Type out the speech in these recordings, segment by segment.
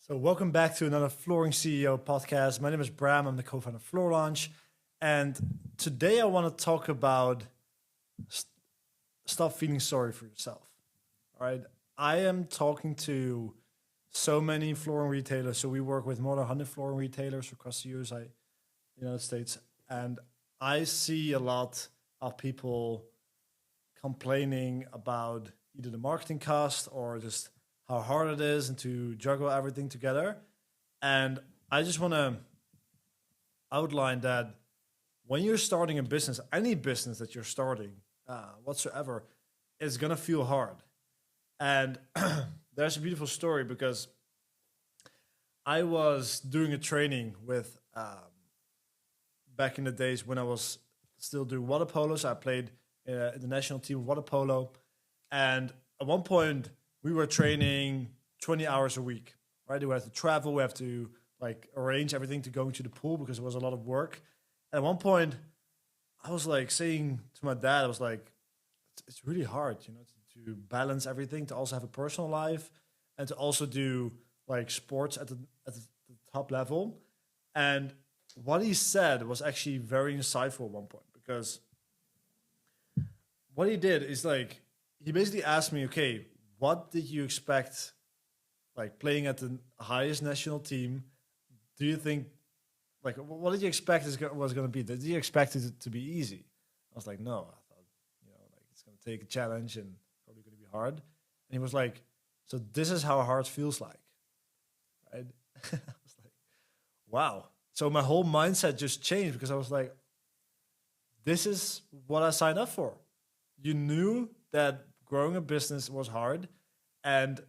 So, welcome back to another Flooring CEO podcast. My name is Bram. I'm the co-founder of Floor Launch, and today I want to talk about stop feeling sorry for yourself. All right, I am talking to so many flooring retailers. So we work with more than 100 flooring retailers across the United States, and I see a lot of people complaining about either the marketing cost or just how hard it is and to juggle everything together. And I just want to outline that when you're starting a business, any business that you're starting whatsoever, is going to feel hard. And there's a beautiful story because I was doing a training with back in the days when I was still doing water polo. So I played in the national team of water polo. And at one point, we were training 20 hours a week, right? We have to travel, we have to like arrange everything to go to the pool because it was a lot of work. And at one point, I was like saying to my dad, I was like, it's really hard, to balance everything, to also have a personal life and to also do like sports at the top level. And what he said was actually very insightful at one point because what he did is like, he basically asked me, okay, what did you expect, like playing at the highest national team? Do you think, like, what did you expect was going to be? Did you expect it to be easy? I was like, no, I thought, like it's going to take a challenge and probably going to be hard. And he was like, so this is how hard feels like, right? I was like, wow. So my whole mindset just changed because I was like, this is what I signed up for. You knew that growing a business was hard, and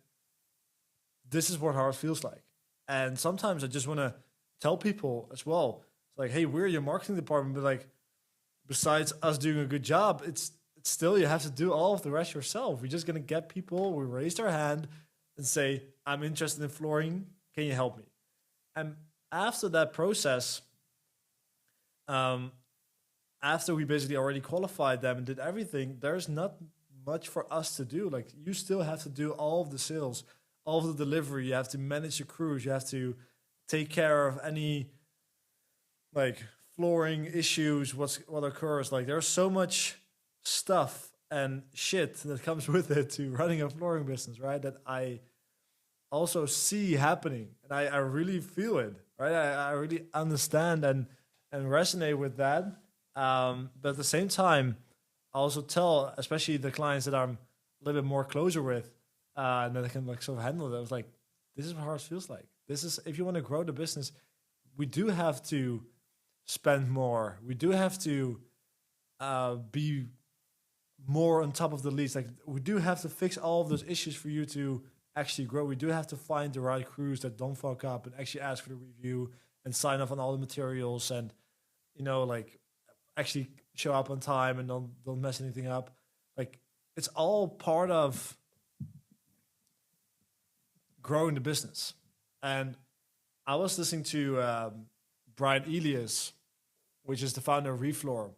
this is what hard feels like. And sometimes I just want to tell people as well, it's like, hey, we're your marketing department, but like, besides us doing a good job, it's still you have to do all of the rest yourself. We're just gonna get people. We raise their hand and say, I'm interested in flooring. Can you help me? And after that process, after we basically already qualified them and did everything, there's not much for us to do. Like, you still have to do all of the sales, all of the delivery. You have to manage the crews. You have to take care of any like flooring issues, what occurs. Like, there's so much stuff and shit that comes with it to running a flooring business, right? That I also see happening, and I really feel it, right? I really understand and resonate with that. But at the same time, I also tell, especially the clients that I'm a little bit more closer with, and that I can like sort of handle it. I was like, this is what hard feels like. This is, if you want to grow the business, we do have to spend more. We do have to be more on top of the leads. Like, we do have to fix all of those issues for you to actually grow. We do have to find the right crews that don't fuck up and actually ask for the review and sign off on all the materials and, like actually show up on time and don't mess anything up. Like, it's all part of growing the business. And I was listening to Brian Elias, which is the founder of Refloor,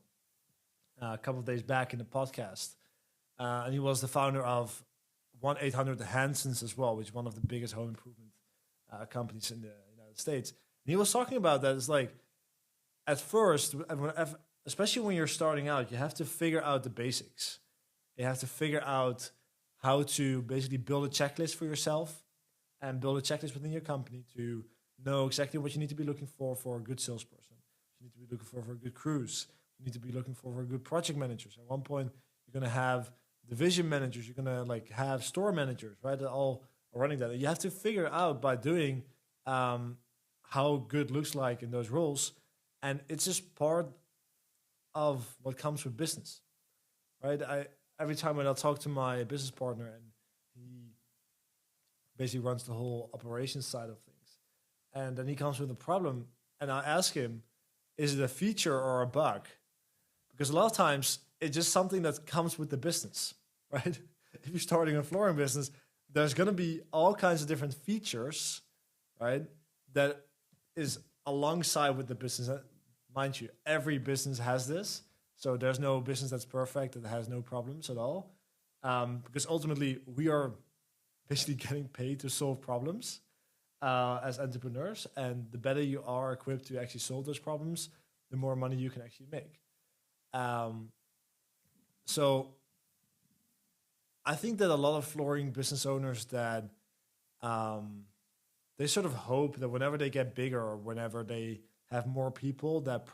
a couple of days back in the podcast. And he was the founder of 1-800 Hansons as well, which is one of the biggest home improvement companies in the United States. And he was talking about that. It's like, at first, especially when you're starting out, you have to figure out the basics. You have to figure out how to basically build a checklist for yourself and build a checklist within your company to know exactly what you need to be looking for a good salesperson. You need to be looking for a good crews. You need to be looking for good project managers. At one point, you're going to have division managers. You're going to like have store managers, right? They're all running that. You have to figure out by doing how good looks like in those roles. And it's just part of what comes with business, right? Every time when I talk to my business partner, and he basically runs the whole operations side of things, and then he comes with a problem, and I ask him, is it a feature or a bug? Because a lot of times it's just something that comes with the business, right? If you're starting a flooring business, there's going to be all kinds of different features, right? That is alongside with the business. Mind you, every business has this. So there's no business that's perfect, that has no problems at all. Because ultimately, we are basically getting paid to solve problems. as entrepreneurs, and the better you are equipped to actually solve those problems, the more money you can actually make. Um, so I think that a lot of flooring business owners that um, they sort of hope that whenever they get bigger or whenever they have more people, that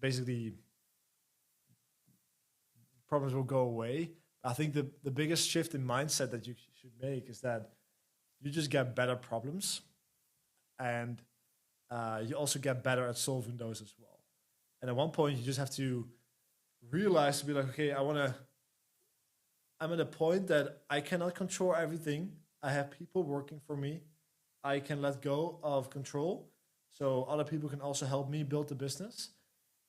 basically problems will go away. I think the biggest shift in mindset that you should make is that you just get better problems, and you also get better at solving those as well. And at one point, you just have to realize to be like, okay, I'm at a point that I cannot control everything. I have people working for me. I can let go of control, so other people can also help me build the business.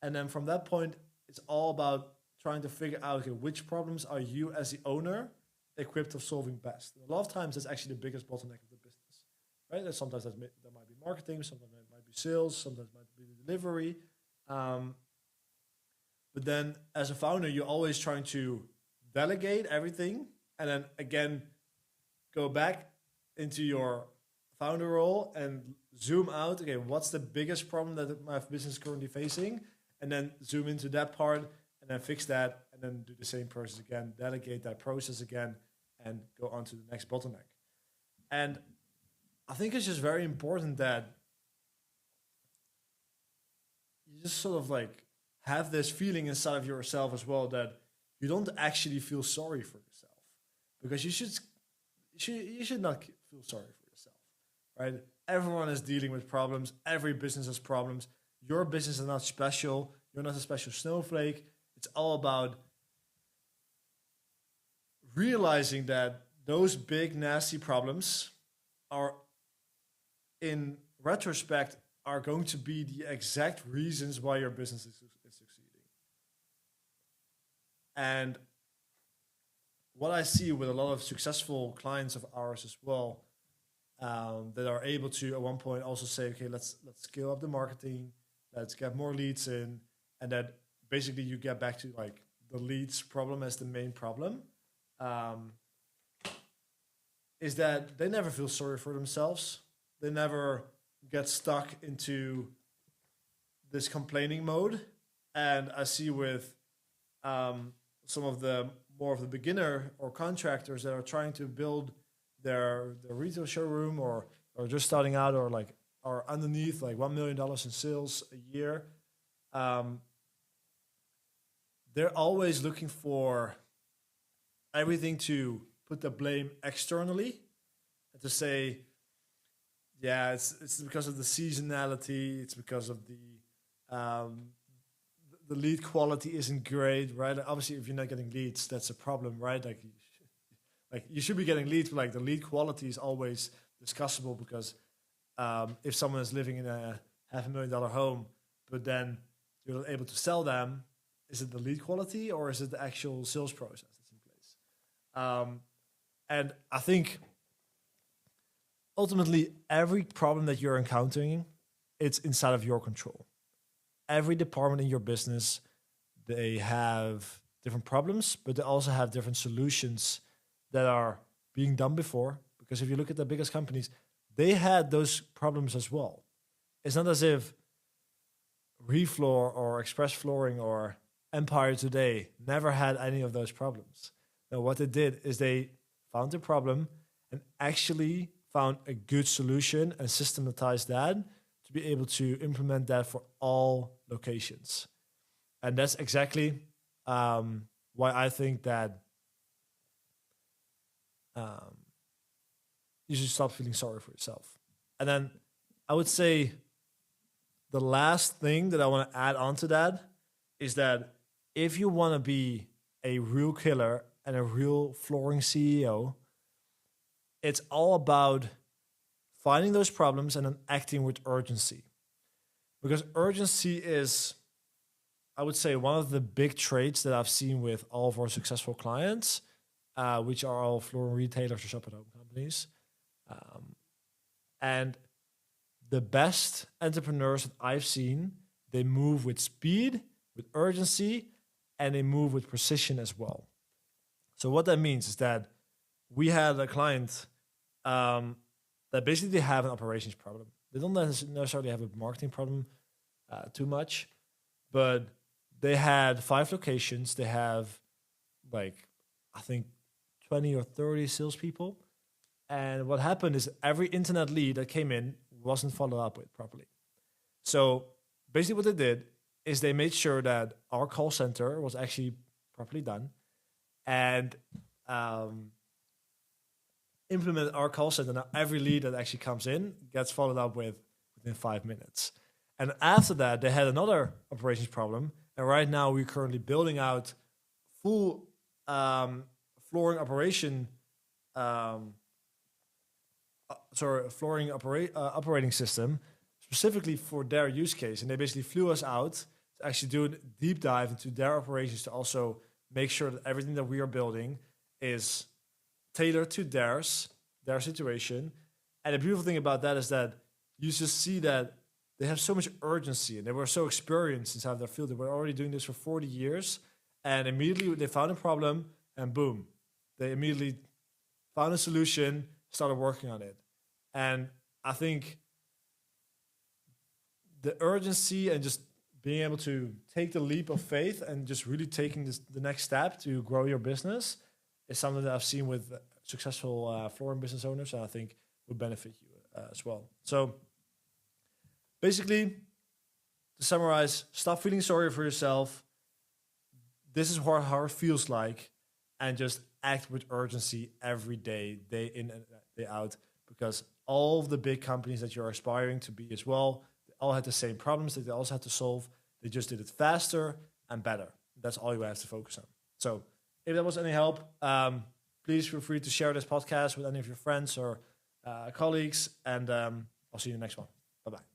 And then from that point, it's all about trying to figure out, okay, which problems are you as the owner equipped of solving best. And a lot of times, that's actually the biggest bottleneck of the business, right? Sometimes that might be marketing, sometimes it might be sales, sometimes it might be delivery. Um, but then, as a founder, you're always trying to delegate everything, and then again go back into your founder role and zoom out. Okay, what's the biggest problem that my business is currently facing? And then zoom into that part and then fix that and then do the same process again, delegate that process again, and go on to the next bottleneck. And I think it's just very important that you just sort of like have this feeling inside of yourself as well that you don't actually feel sorry for yourself, because you should not feel sorry for yourself, right? Everyone is dealing with problems. Every business has problems. Your business is not special. You're not a special snowflake. It's all about realizing that those big, nasty problems are, in retrospect, are going to be the exact reasons why your business is succeeding. And what I see with a lot of successful clients of ours as well, that are able to at one point also say, okay, let's scale up the marketing, let's get more leads in, and that basically you get back to like the leads problem as the main problem, is that they never feel sorry for themselves. They never get stuck into this complaining mode. And I see with some of the more of the beginner or contractors that are trying to build their retail showroom or just starting out or like are underneath like $1 million in sales a year, they're always looking for everything to put the blame externally and to say, yeah, it's because of the seasonality, it's because of the lead quality isn't great, right? Obviously, if you're not getting leads, that's a problem, right? Like you should be getting leads, but like the lead quality is always discussable, because if someone is living in a $500,000 home, but then you're not able to sell them, is it the lead quality or is it the actual sales process that's in place? And I think ultimately every problem that you're encountering, it's inside of your control. Every department in your business, they have different problems, but they also have different solutions that are being done before. Because if you look at the biggest companies, they had those problems as well. It's not as if Refloor or Express Flooring or Empire Today never had any of those problems. Now, what they did is they found the problem and actually found a good solution and systematized that to be able to implement that for all locations. And that's exactly why I think that you should stop feeling sorry for yourself. And then I would say the last thing that I want to add on to that is that if you want to be a real killer and a real flooring CEO, it's all about finding those problems and then acting with urgency. Because urgency is, I would say, one of the big traits that I've seen with all of our successful clients, which are all flooring retailers or shop-at-home companies. And the best entrepreneurs that I've seen, they move with speed, with urgency, and they move with precision as well. So what that means is that we had a client that basically they have an operations problem. They don't necessarily have a marketing problem too much, but they had 5 locations. They have like, I think 20 or 30 salespeople. And what happened is every internet lead that came in wasn't followed up with properly. So basically what they did is they made sure that our call center was actually properly done, and implemented our call center. Now every lead that actually comes in gets followed up with within 5 minutes. And after that, they had another operations problem. And right now we're currently building out full flooring operation, operating system specifically for their use case. And they basically flew us out to actually do a deep dive into their operations to also make sure that everything that we are building is tailored to their situation. And the beautiful thing about that is that you just see that they have so much urgency, and they were so experienced inside their field. They were already doing this for 40 years, and immediately they found a problem, and boom, they immediately found a solution, started working on it. And I think the urgency and just being able to take the leap of faith and just really taking the next step to grow your business is something that I've seen with successful flooring business owners, and I think would benefit you as well. So basically, to summarize, stop feeling sorry for yourself. This is how it feels like, and just act with urgency every day, day in and day out, because all of the big companies that you're aspiring to be as well, they all had the same problems that they also had to solve. They just did it faster and better. That's all you have to focus on. So if that was any help, please feel free to share this podcast with any of your friends or colleagues, and I'll see you in the next one. Bye-bye.